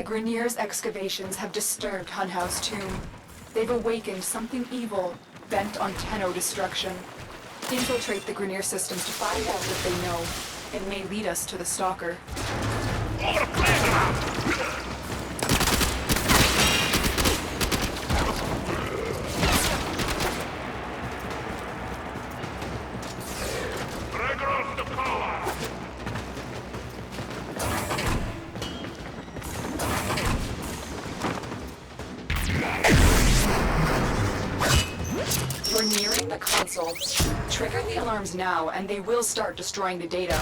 Grineer's excavations have disturbed Hunhow's tomb. They've awakened something evil, bent on Tenno destruction. Infiltrate the Grineer systems to find out what they know. It may lead us to the Stalker. You're nearing the console. Trigger the alarms now, and they will start destroying the data.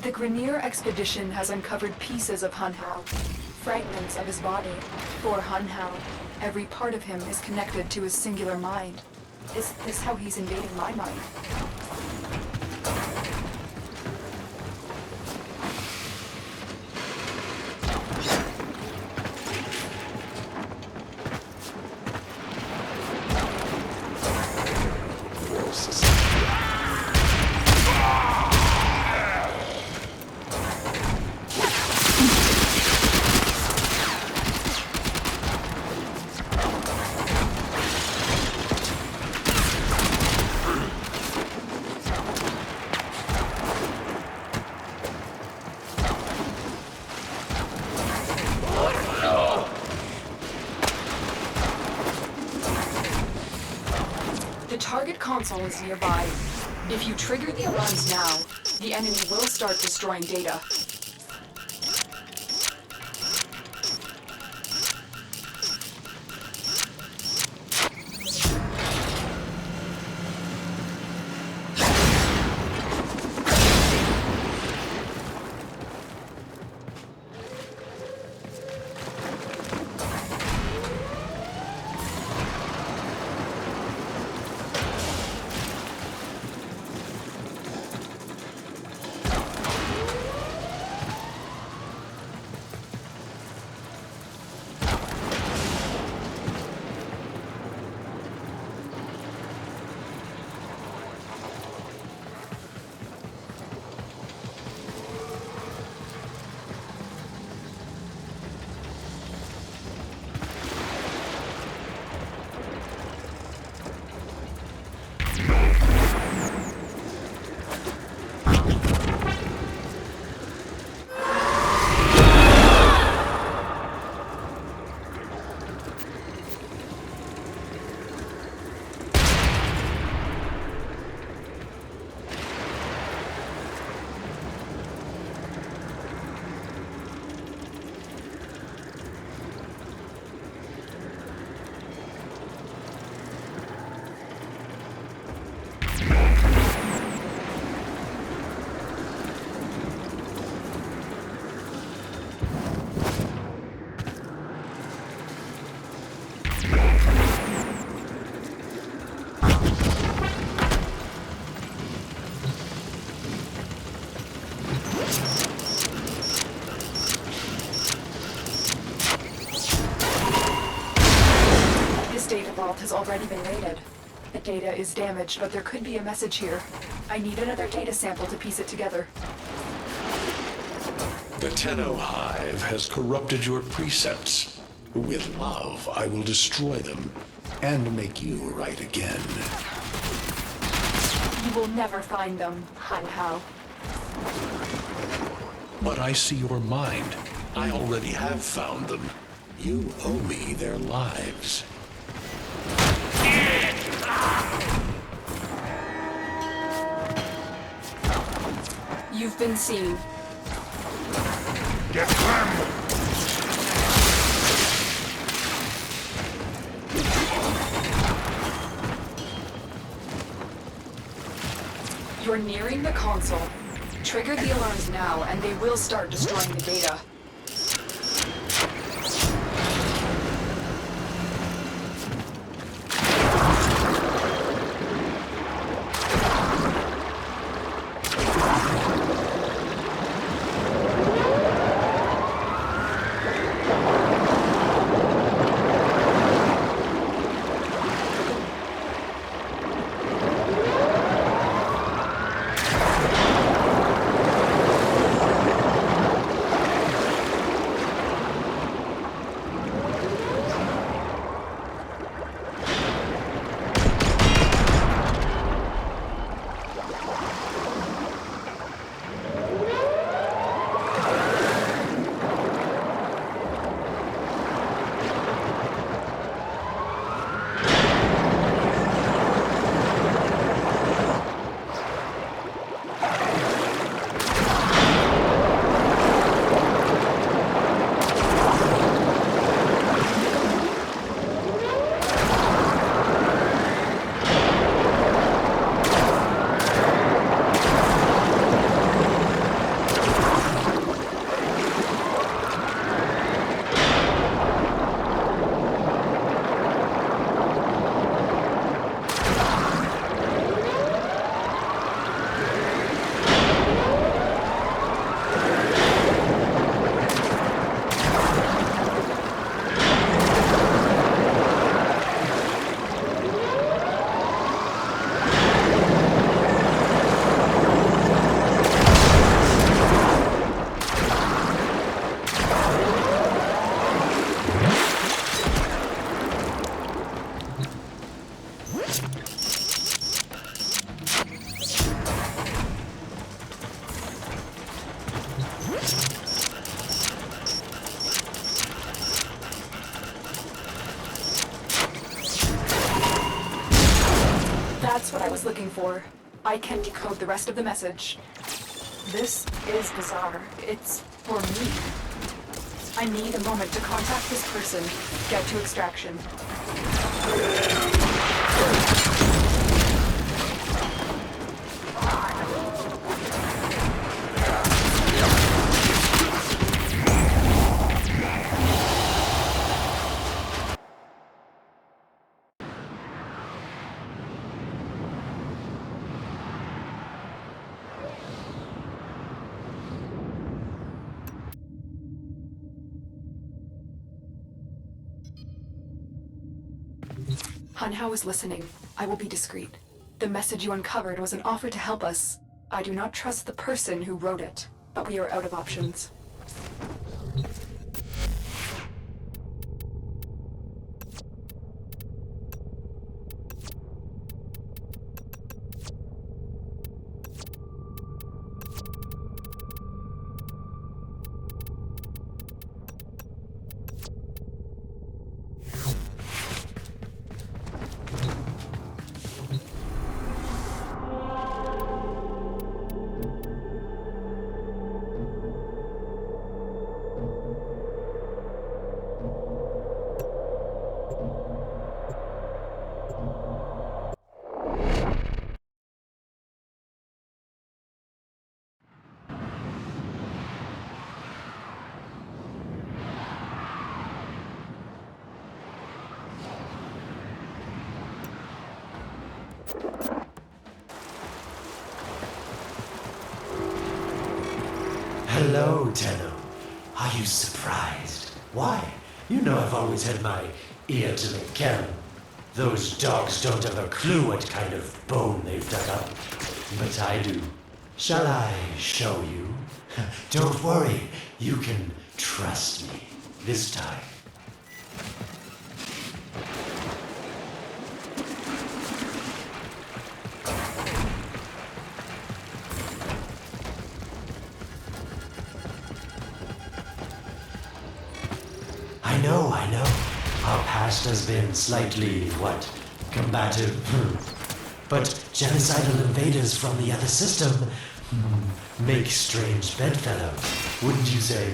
The Grineer expedition has uncovered pieces of Hunhow, fragments of his body. For Hunhow, every part of him is connected to his singular mind. Is this how he's invading my mind? The target console is nearby. If you trigger the alarms now, the enemy will start destroying data. Vault has already been raided. The data is damaged, but there could be a message here. I need another data sample to piece it together. The Tenno Hive has corrupted your precepts. With love, I will destroy them and make you right again. You will never find them, Han Hao. But I see your mind. I already have found them. You owe me their lives. You've been seen. Get them! You're nearing the console. Trigger the alarms now, and they will start destroying the data. That's what I was looking for. I can decode the rest of the message. This is bizarre. It's for me. I need a moment to contact this person, get to extraction. Han Hao is listening. I will be discreet. The message you uncovered was an offer to help us. I do not trust the person who wrote it, but we are out of options. Hello, Tenno. Are you surprised? Why? You know I've always had my ear to the cannon. Those dogs don't have a clue what kind of bone they've dug up. But I do. Shall I show you? Don't worry. You can trust me. This time. I know. Our past has been slightly, combative. But genocidal invaders from the other system make strange bedfellows, wouldn't you say?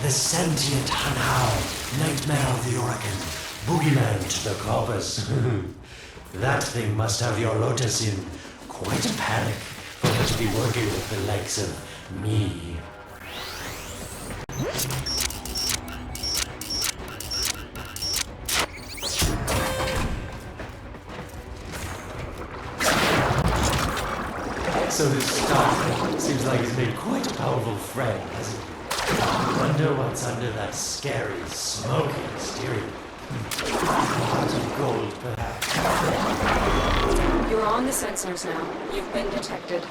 The sentient Hanhao, nightmare of the Oracle, boogeyman to the corpus. That thing must have your Lotus in quite a panic for her to be working with the likes of me. So this stuff seems like it's made quite a powerful friend, hasn't it? Wonder what's under that scary, smoky exterior. Heart of gold, perhaps. You're on the sensors now. You've been detected.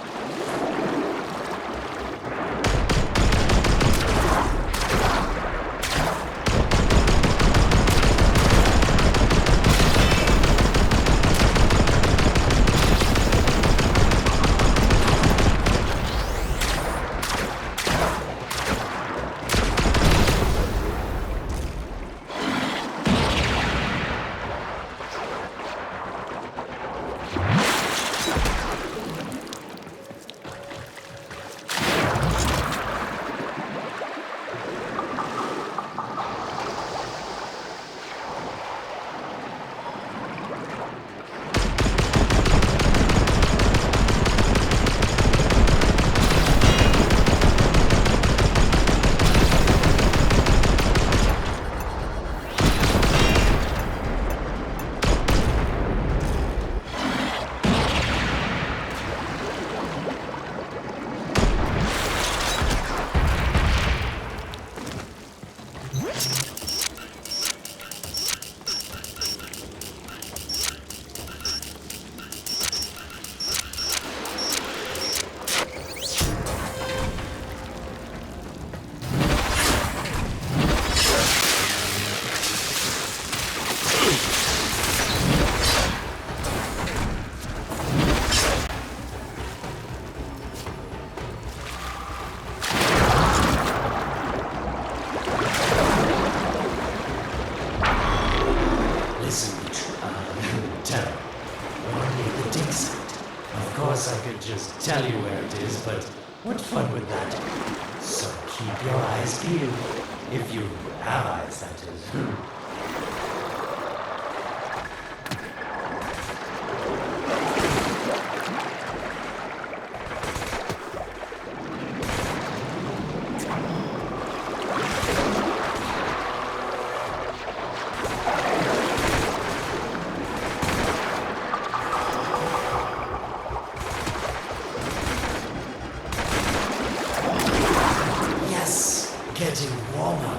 Just tell you where it is, but what fun would that be? So keep your eyes peeled. If you have eyes, that is. Getting warmer.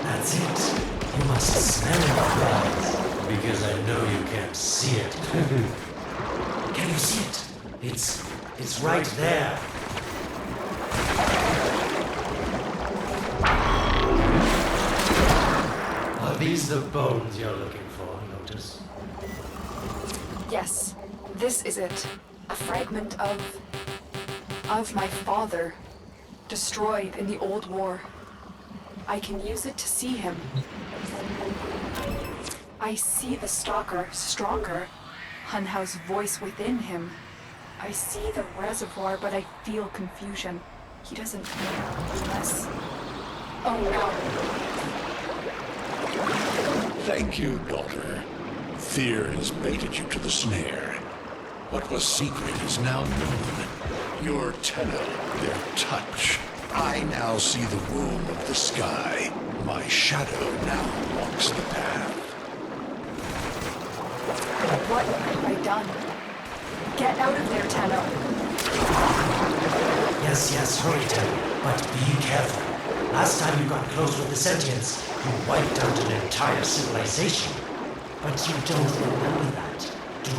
That's it. You must smell it, guys. Because I know you can't see it. Can you see it? It's right there. Are these the bones you're looking for, Lotus? Yes, this is it. A fragment of my father, destroyed in the old war. I can use it to see him. I see the stalker stronger, Hunhao's voice within him. I see the reservoir, but I feel confusion. He doesn't know unless... Oh no. Thank you, daughter. Fear has baited you to the snare. What was secret is now known. Your tenor, their touch. I now see the womb of the sky. My shadow now walks the path. What have I done? Get out of there, Tenno. Yes, hurry, Tenno, but be careful. Last time you got close with the sentients, you wiped out an entire civilization. But you don't remember that, do you?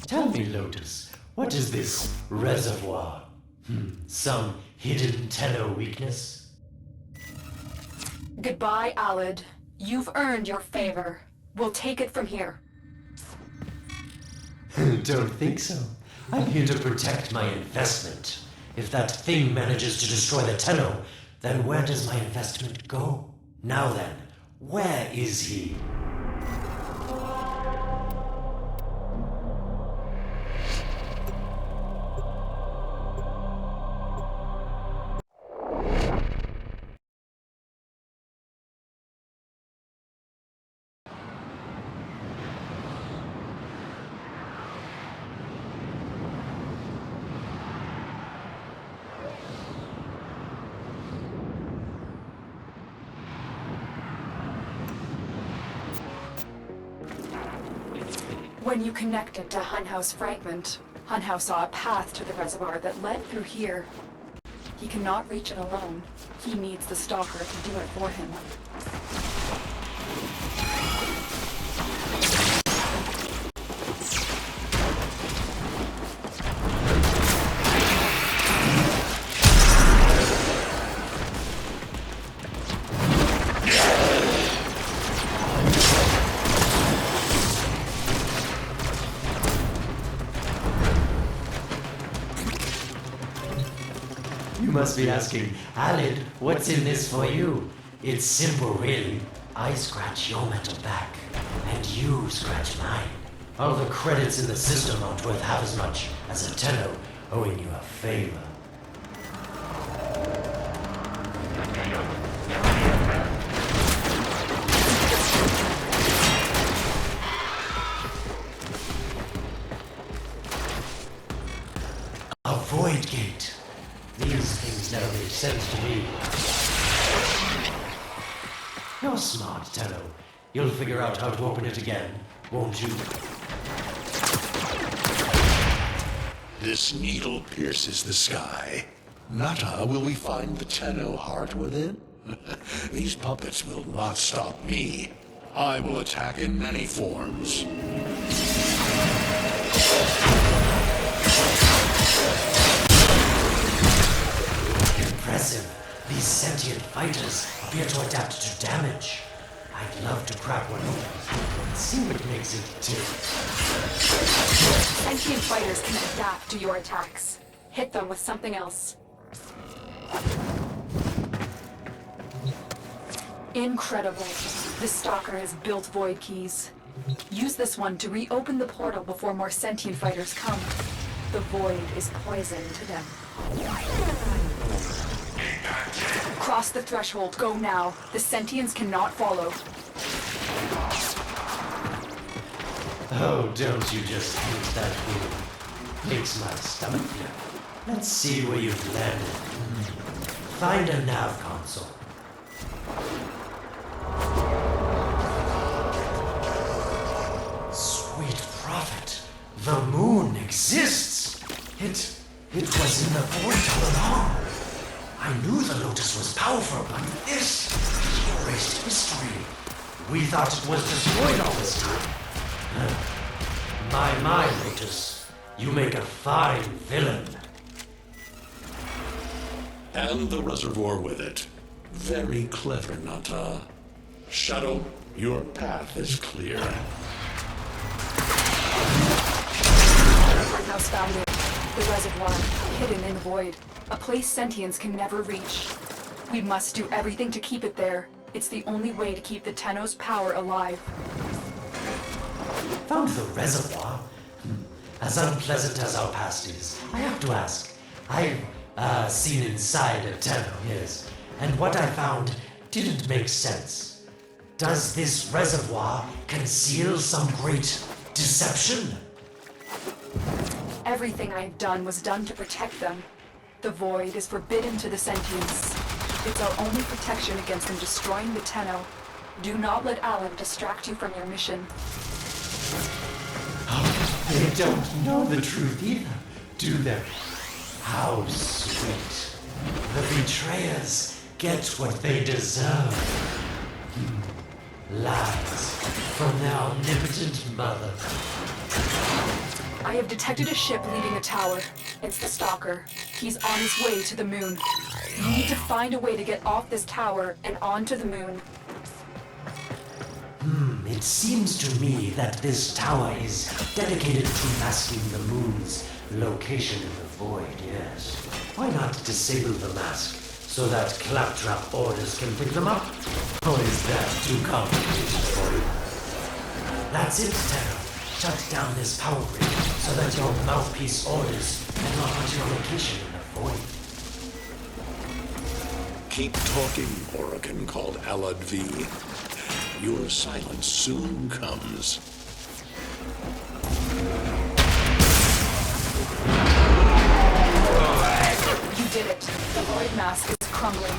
Tell me, Lotus, what is this reservoir? Some hidden Tenno weakness? Goodbye, Alid. You've earned your favor. We'll take it from here. Don't think so. I'm here to protect my investment. If that thing manages to destroy the Tenno, then where does my investment go? Now then, where is he? When you connected to Hunhow's fragment, Hunhow saw a path to the reservoir that led through here. He cannot reach it alone. He needs the Stalker to do it for him. You must be asking, Alid, what's in this for you? It's simple, really. I scratch your metal back, and you scratch mine. All the credits in the system aren't worth half as much as a Tenno owing you a favor. A void gate. These things never make sense to me. You're smart, Tenno. You'll figure out how to open it again, won't you? This needle pierces the sky. Nata, will we find the Tenno heart within? These puppets will not stop me. I will attack in many forms. Impressive. These sentient fighters appear to adapt to damage. I'd love to crack one open and see what makes it tick. Sentient fighters can adapt to your attacks. Hit them with something else. Incredible. The Stalker has built void keys. Use this one to reopen the portal before more sentient fighters come. The void is poison to them. Cross the threshold. Go now. The sentients cannot follow. Oh, don't you just hate that move? Makes my stomach flip. Let's see where you've landed. Find a nav console. Sweet prophet. The moon exists! It was in the void all along. I knew the Lotus was powerful, but this erased history. We thought it was destroyed all this time. My, Lotus. You make a fine villain. And the reservoir with it. Very clever, Nata. Shadow, your path is clear. Our house found it. The reservoir, hidden in the void. A place sentience can never reach. We must do everything to keep it there. It's the only way to keep the Tenno's power alive. Found the reservoir? As unpleasant as our past is, I have to ask. I've seen inside a Tenno, yes, and what I found didn't make sense. Does this reservoir conceal some great deception? Everything I've done was done to protect them. The void is forbidden to the sentients. It's our only protection against them destroying the Tenno. Do not let Alan distract you from your mission. Oh, they don't know the truth either, do they? How sweet. The betrayers get what they deserve. Lies from their omnipotent mother. I have detected a ship leaving the tower. It's the Stalker. He's on his way to the moon. You need to find a way to get off this tower and onto the moon. It seems to me that this tower is dedicated to masking the moon's location in the void, yes. Why not disable the mask so that claptrap orders can pick them up? Or is that too complicated for you? That's it, Terra. Shut down this power grid so that your mouthpiece orders cannot hunt your location in the void. Keep talking, Orokin called Alad V. Your silence soon comes. You did it. The void mask is crumbling.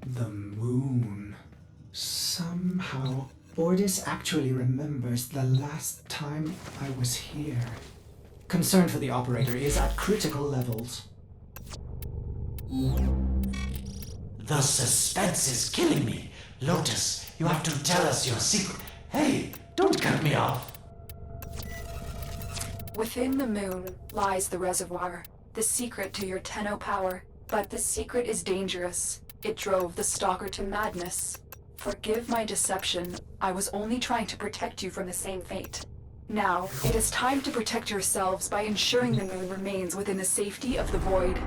The moon. Somehow, Ordis actually remembers the last time I was here. Concern for the operator is at critical levels. The suspense is killing me. Lotus, you have to tell us your secret. Hey, don't cut me off. Within the moon lies the reservoir, the secret to your Tenno power. But the secret is dangerous. It drove the Stalker to madness. Forgive my deception. I was only trying to protect you from the same fate. Now, it is time to protect yourselves by ensuring the moon remains within the safety of the void.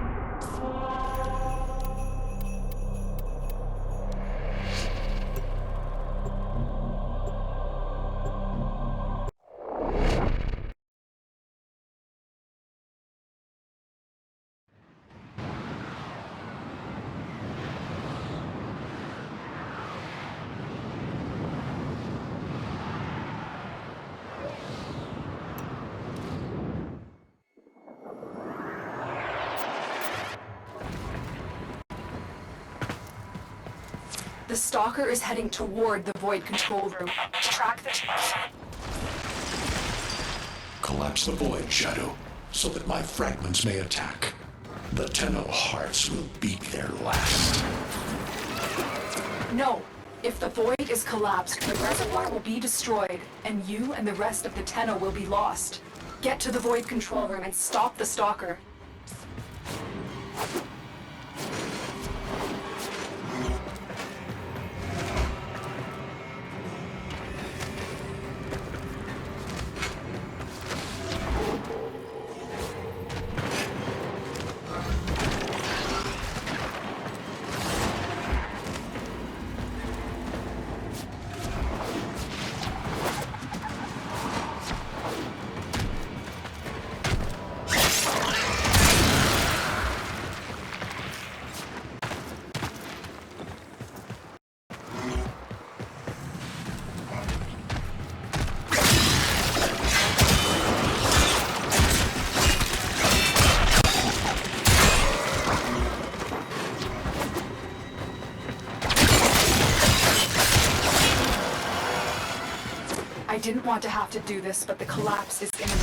The Stalker is heading toward the Void control room. Track the... Collapse the void, Shadow, so that my fragments may attack. The Tenno hearts will beat their last. No! If the Void is collapsed, the reservoir will be destroyed, and you and the rest of the Tenno will be lost. Get to the Void control room and stop the Stalker. I didn't want to have to do this, but the collapse is imminent.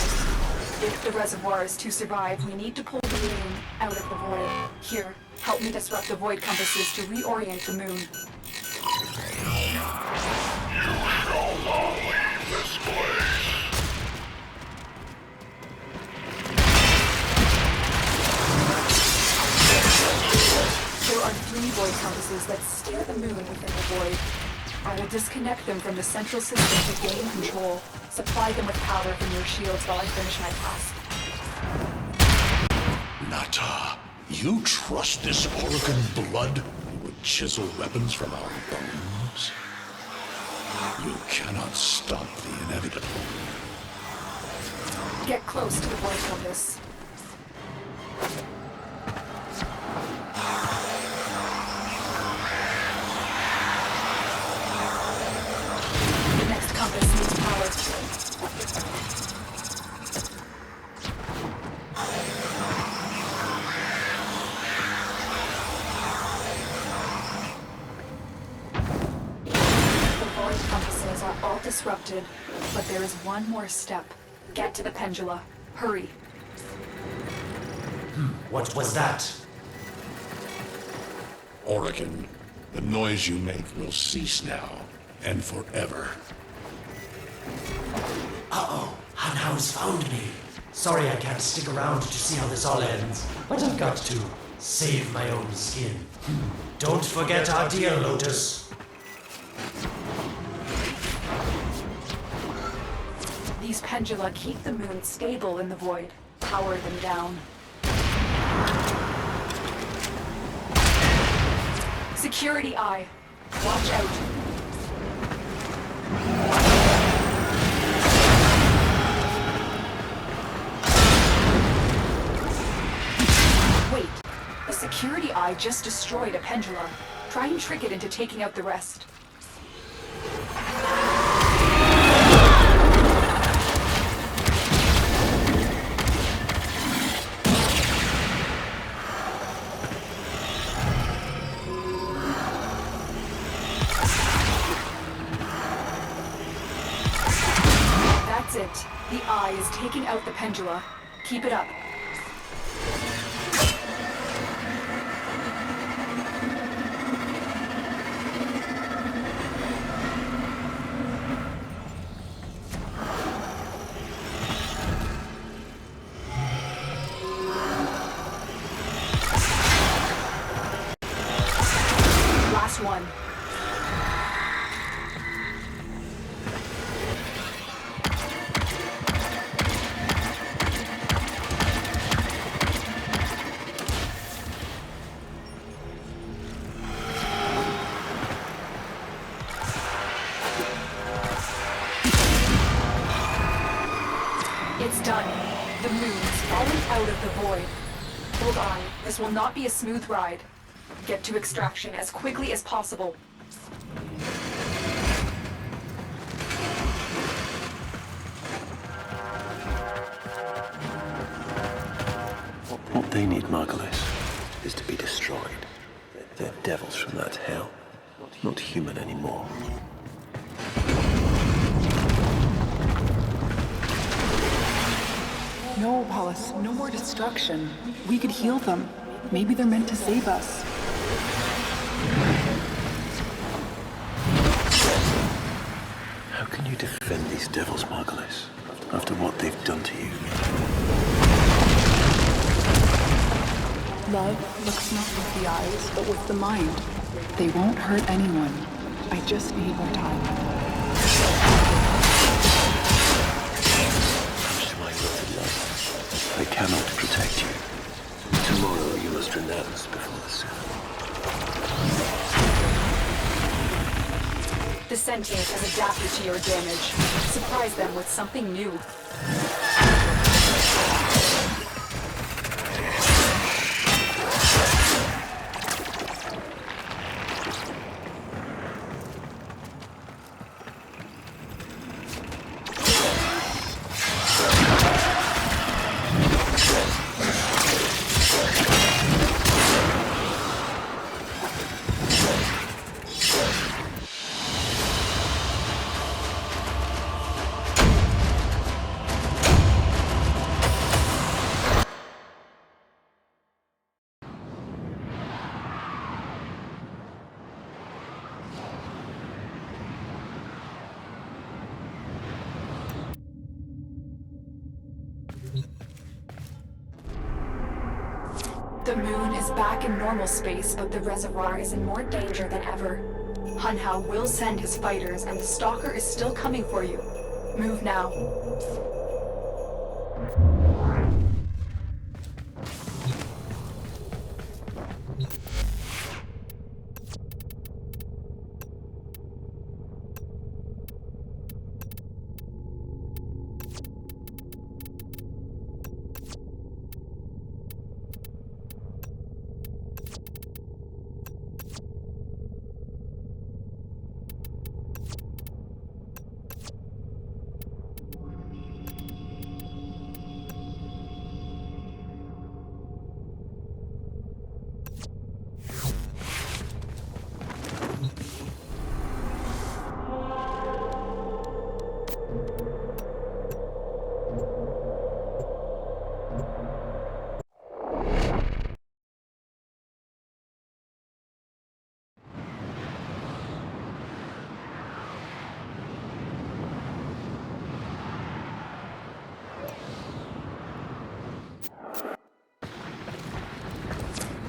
If the reservoir is to survive, we need to pull the moon out of the void. Here, help me disrupt the void compasses to reorient the moon. There are 3 void compasses that steer the moon within the void. I will disconnect them from the central system to gain control. Supply them with power from your shields while I finish my task. Nata, you trust this Oregon blood who would chisel weapons from our bones? You cannot stop the inevitable. Get close to the void compass. The next compass needs power. The void compasses are all disrupted, but there is one more step. Get to the pendula. Hurry. What was that? Oregon, the noise you make will cease now, and forever. Uh-oh, Hanau's found me. Sorry I can't stick around to see how this all ends, but I've got to save my own skin. Don't forget our deal, Lotus. These pendula keep the moon stable in the void. Power them down. Security eye. Watch out. Wait. The security eye just destroyed a pendulum. Try and trick it into taking out the rest. That's it. The eye is taking out the pendula. Keep it up. Last one. It's done. The moon's fallen out of the void. Hold on. This will not be a smooth ride. Get to extraction as quickly as possible. What they need, Margulis, is to be destroyed. They're devils from that hell, not human anymore. No, Palace, no more destruction. We could heal them. Maybe they're meant to save us. How can you defend these devils, Margulis, after what they've done to you? Love looks not with the eyes, but with the mind. They won't hurt anyone. I just need more time. To my wilted love, I cannot protect you. Tomorrow you must renounce before the sun. The sentient has adapted to your damage. Surprise them with something new. The moon is back in normal space, but the reservoir is in more danger than ever. Hun Hao will send his fighters, and the Stalker is still coming for you. Move now.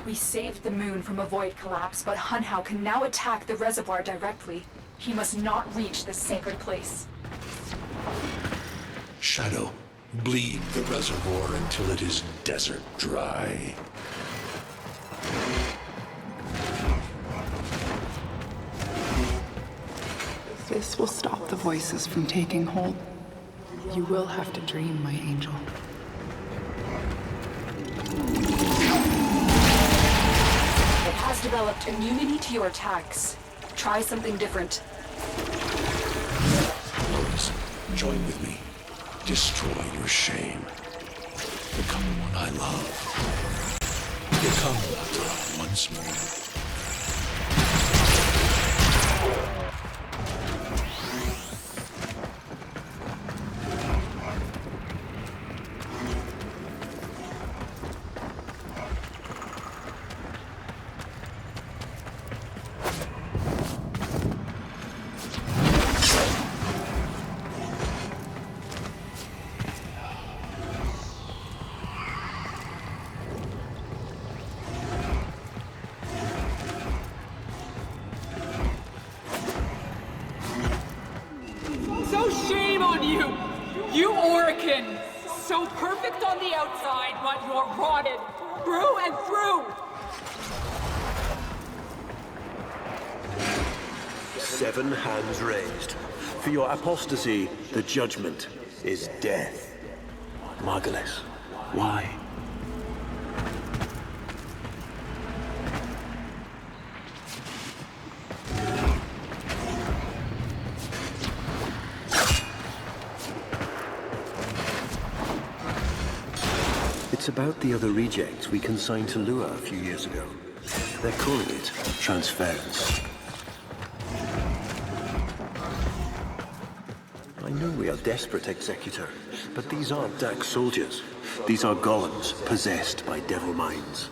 We saved the moon from a void collapse, but Hun Hao can now attack the reservoir directly. He must not reach this sacred place. Shadow, bleed the reservoir until it is desert dry. This will stop the voices from taking hold. You will have to dream, my angel. It has developed immunity to your attacks. Try something different. Lotus, join with me. Destroy your shame. Become the one I love. Become Lata once more. So shame on you! You Orican! So perfect on the outside, but you're rotted through and through! 7 hands raised. For your apostasy, the judgment is death. Margulis, why? It's about the other rejects we consigned to Lua a few years ago. They're calling it transference. I know we are desperate, Executor, but these aren't Dak soldiers. These are golems possessed by devil minds.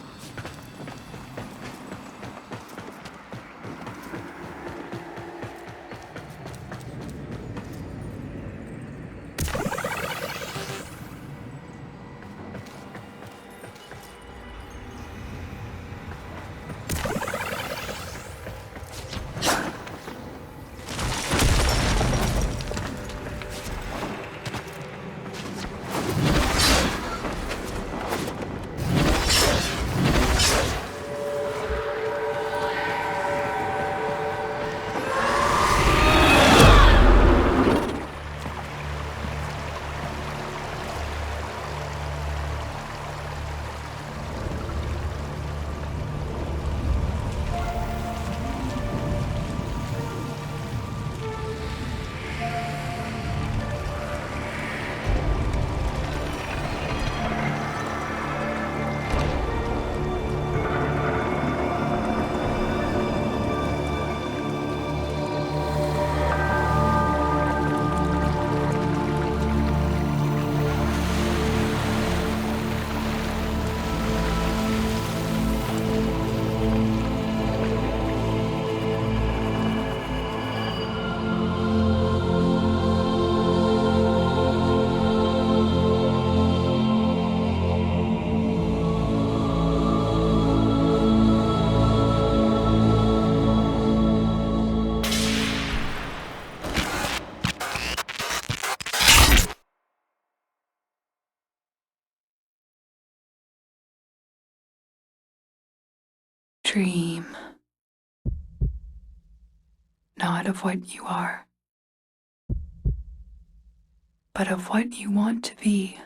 dream. Not of what you are, but of what you want to be.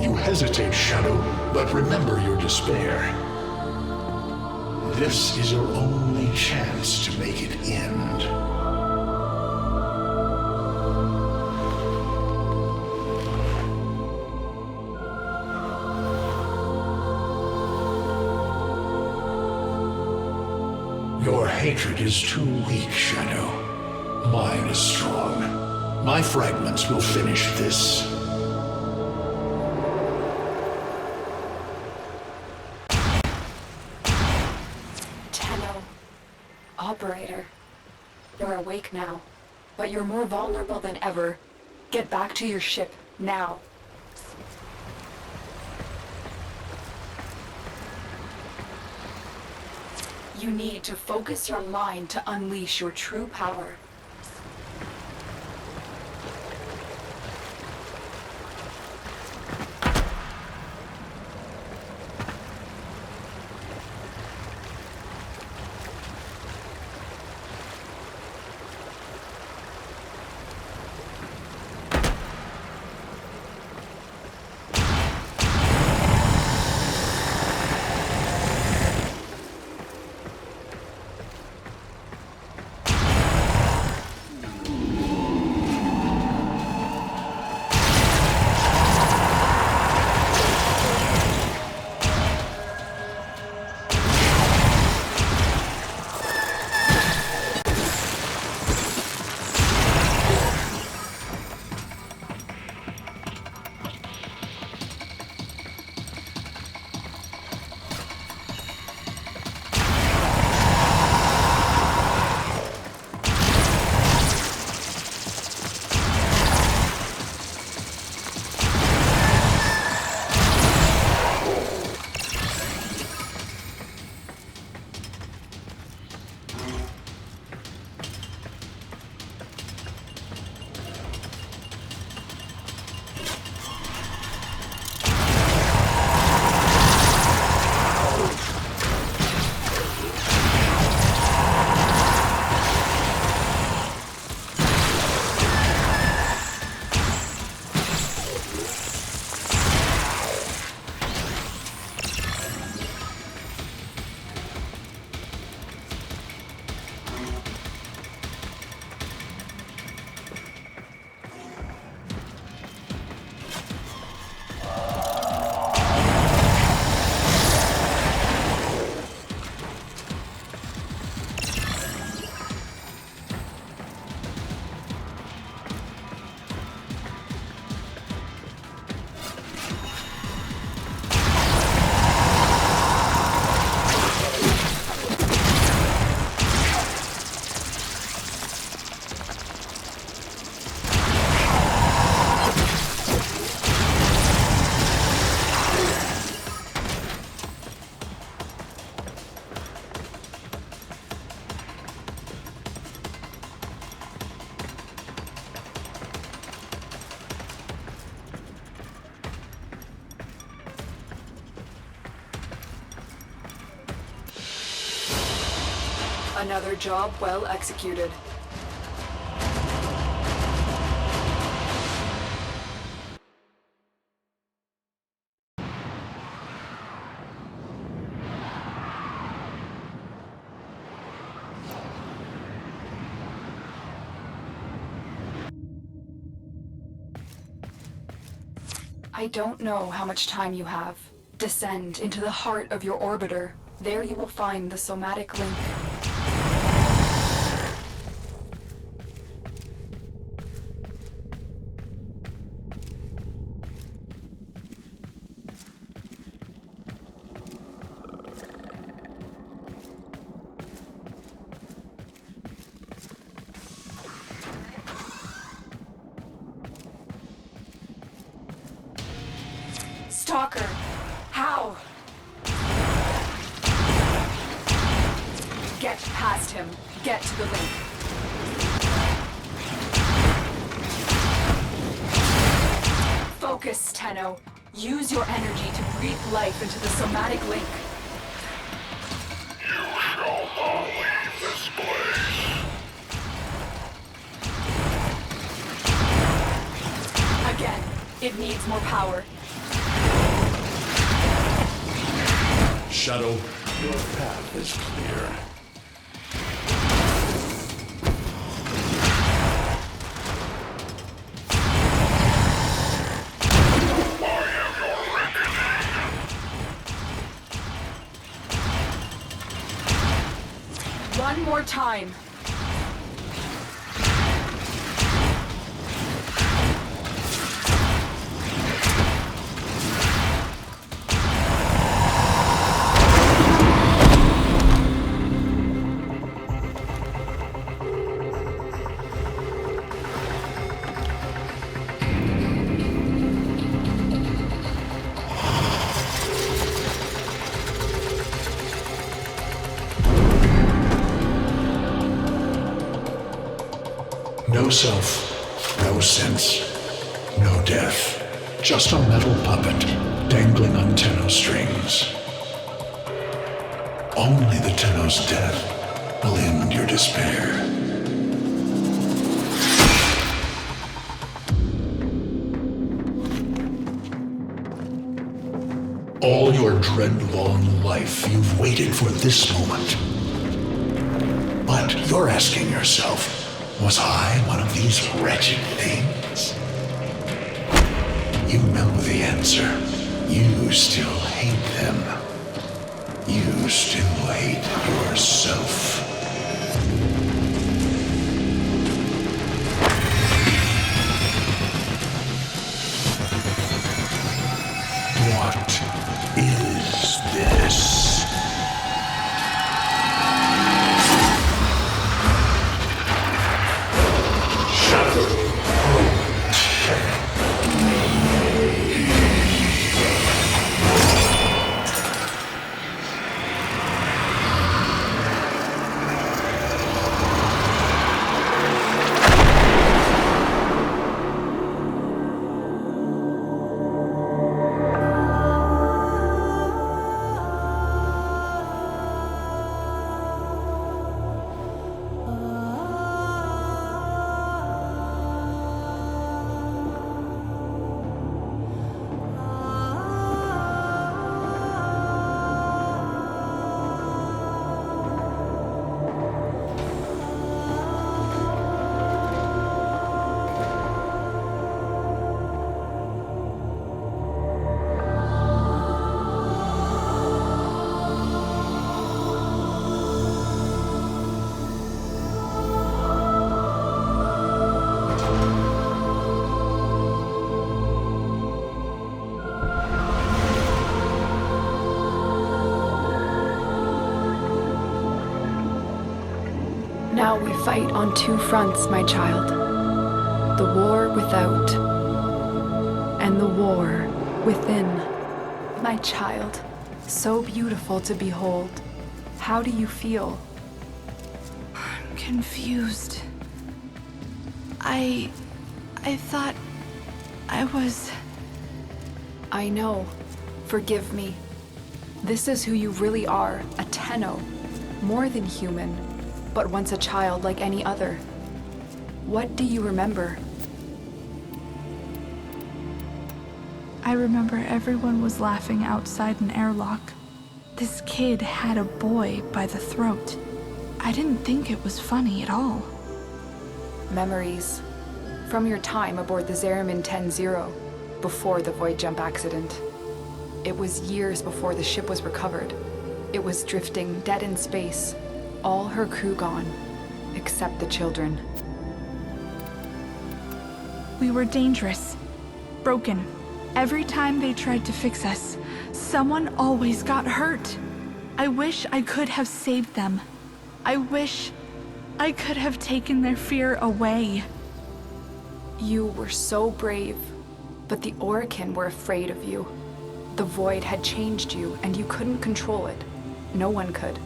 You hesitate, Shadow, but remember your despair. This is your only chance to make it end. Your hatred is too weak, Shadow. Mine is strong. My fragments will finish this. Operator, you're awake now, but you're more vulnerable than ever. Get back to your ship, now. You need to focus your mind to unleash your true power. Another job well executed. I don't know how much time you have. Descend into the heart of your orbiter. There you will find the somatic link. Stalker! How? Get past him. Get to the link. Focus, Tenno. Use your energy to breathe life into the somatic link. You shall not leave this place. Again, it needs more power. Shadow, your path is clear. One more time. No self, no sense, no death. Just a metal puppet dangling on Tenno strings. Only the Tenno's death will end your despair. All your dread-long life, you've waited for this moment. But you're asking yourself, was I one of these wretched things? You know the answer. You still hate them. You still hate yourself. What is this? Now we fight on two fronts, my child. The war without, and the war within. My child, so beautiful to behold. How do you feel? I'm confused. I thought I was... I know. Forgive me. This is who you really are, a Tenno. More than human, but once a child like any other. What do you remember? I remember everyone was laughing outside an airlock. This kid had a boy by the throat. I didn't think it was funny at all. Memories. From your time aboard the Zariman 10-0. before the void jump accident. It was years before the ship was recovered. It was drifting dead in space, all her crew gone, except the children. We were dangerous, broken. Every time they tried to fix us, someone always got hurt. I wish I could have saved them. I wish I could have taken their fear away. You were so brave, but the Orokin were afraid of you. The void had changed you, and you couldn't control it. No one could.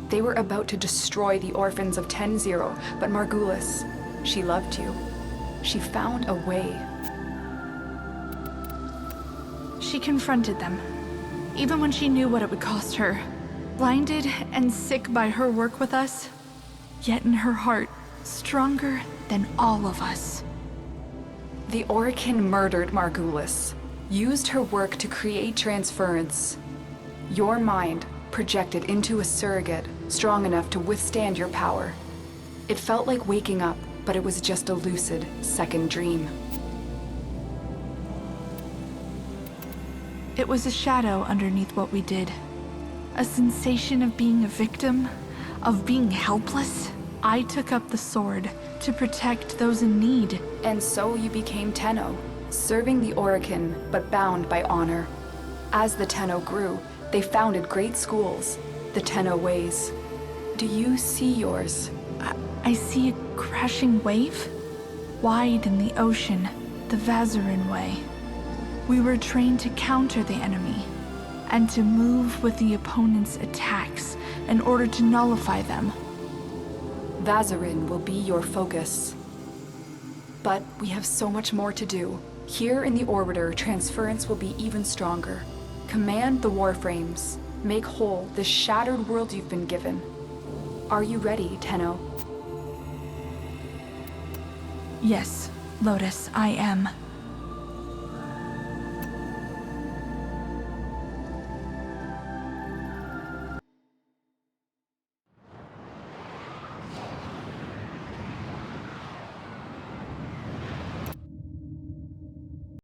They were about to destroy the orphans of 10-0, but Margulis, she loved you. She found a way. She confronted them, even when she knew what it would cost her. Blinded and sick by her work with us, yet in her heart, stronger than all of us. The Orokin murdered Margulis, used her work to create transference. Your mind projected into a surrogate strong enough to withstand your power. It felt like waking up, but it was just a lucid second dream. It was a shadow underneath what we did. A sensation of being a victim, of being helpless. I took up the sword to protect those in need. And so you became Tenno, serving the Orokin, but bound by honor. As the Tenno grew, they founded great schools, the Tenno ways. Do you see yours? I see a crashing wave, wide in the ocean, the Vazarin way. We were trained to counter the enemy, and to move with the opponent's attacks in order to nullify them. Vazarin will be your focus. But we have so much more to do. Here in the Orbiter, transference will be even stronger. Command the Warframes. Make whole this shattered world you've been given. Are you ready, Tenno? Yes, Lotus, I am.